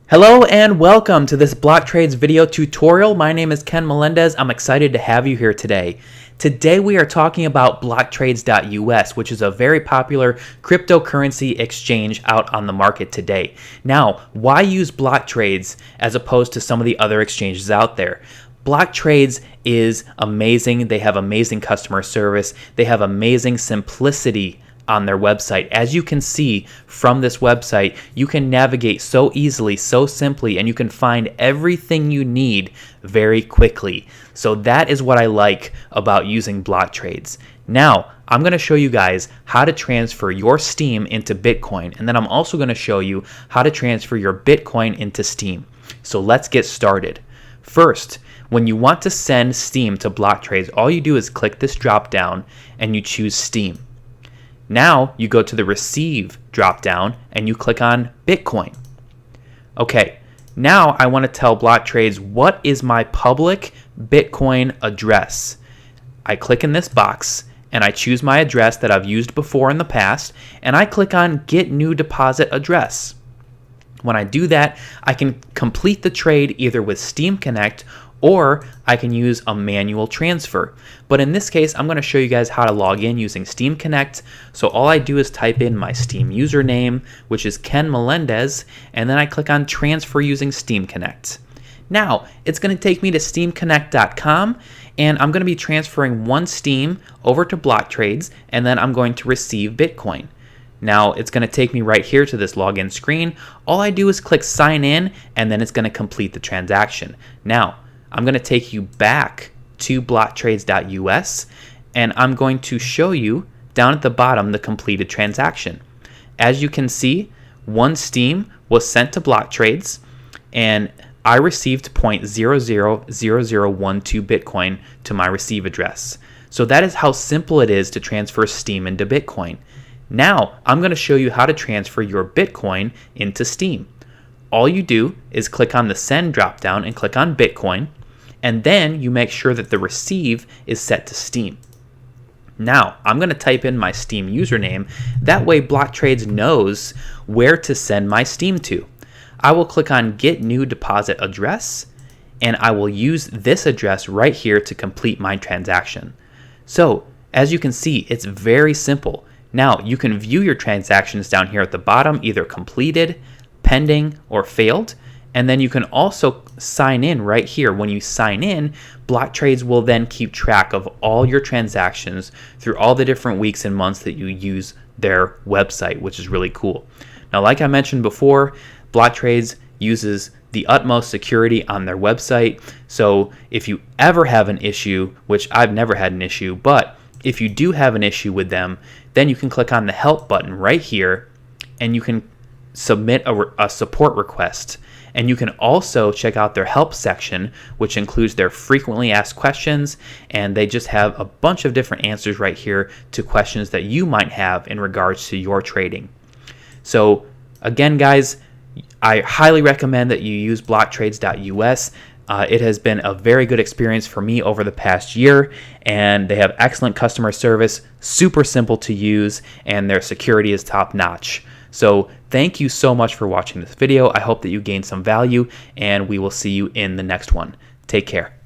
Hello and welcome to this Blocktrades video tutorial. My name is Ken Melendez. I'm excited to have you here today. Today we are talking about Blocktrades.us, which is a very popular cryptocurrency exchange out on the market today. Now, why use Blocktrades as opposed to some of the other exchanges out there? Blocktrades is amazing. They have amazing customer service. They have amazing simplicity on their website. As you can see from this website, you can navigate so easily, so simply, and you can find everything you need very quickly. So that is what I like about using Blocktrades. Now, I'm going to show you guys how to transfer your Steem into Bitcoin, and then I'm also going to show you how to transfer your Bitcoin into Steem. So let's get started. First, when you want to send Steem to Blocktrades, all you do is click this drop down and you choose Steem. Now you go to the receive drop down and you click on Bitcoin. Okay, now I want to tell Blocktrades what is my public Bitcoin address. I click in this box and I choose my address that I've used before in the past, and I click on Get New Deposit Address. When I do that, I can complete the trade either with Steem Connect or I can use a manual transfer. But in this case, I'm going to show you guys how to log in using Steem Connect. So all I do is type in my Steem username, which is Ken Melendez, and then I click on transfer using Steem Connect. Now, it's going to take me to steemconnect.com, and I'm going to be transferring one Steem over to Blocktrades, and then I'm going to receive Bitcoin. Now, it's going to take me right here to this login screen. All I do is click sign in, and then it's going to complete the transaction. Now, I'm going to take you back to Blocktrades.us, and I'm going to show you down at the bottom the completed transaction. As you can see, one Steem was sent to Blocktrades, and I received 0.000012 Bitcoin to my receive address. So that is how simple it is to transfer Steem into Bitcoin. Now, I'm going to show you how to transfer your Bitcoin into Steem. All you do is click on the send dropdown and click on Bitcoin, and then you make sure that the receive is set to Steem. Now, I'm going to type in my Steem username. That way Blocktrades knows where to send my Steem to. I will click on Get New Deposit Address, and I will use this address right here to complete my transaction. So, as you can see, it's very simple. Now, you can view your transactions down here at the bottom, either completed, pending, or failed. And then you can also sign in right here. When you sign in, Blocktrades will then keep track of all your transactions through all the different weeks and months that you use their website, which is really cool. Now, like I mentioned before, Blocktrades uses the utmost security on their website. So if you ever have an issue, which I've never had an issue, but if you do have an issue with them, then you can click on the help button right here and you can submit a support request. And you can also check out their help section, which includes their frequently asked questions, and they just have a bunch of different answers right here to questions that you might have in regards to your trading. So again, guys, I highly recommend that you use Blocktrades.us. It has been a very good experience for me over the past year, and they have excellent customer service, super simple to use, and their security is top notch. So thank you so much for watching this video. I hope that you gained some value, and we will see you in the next one. Take care.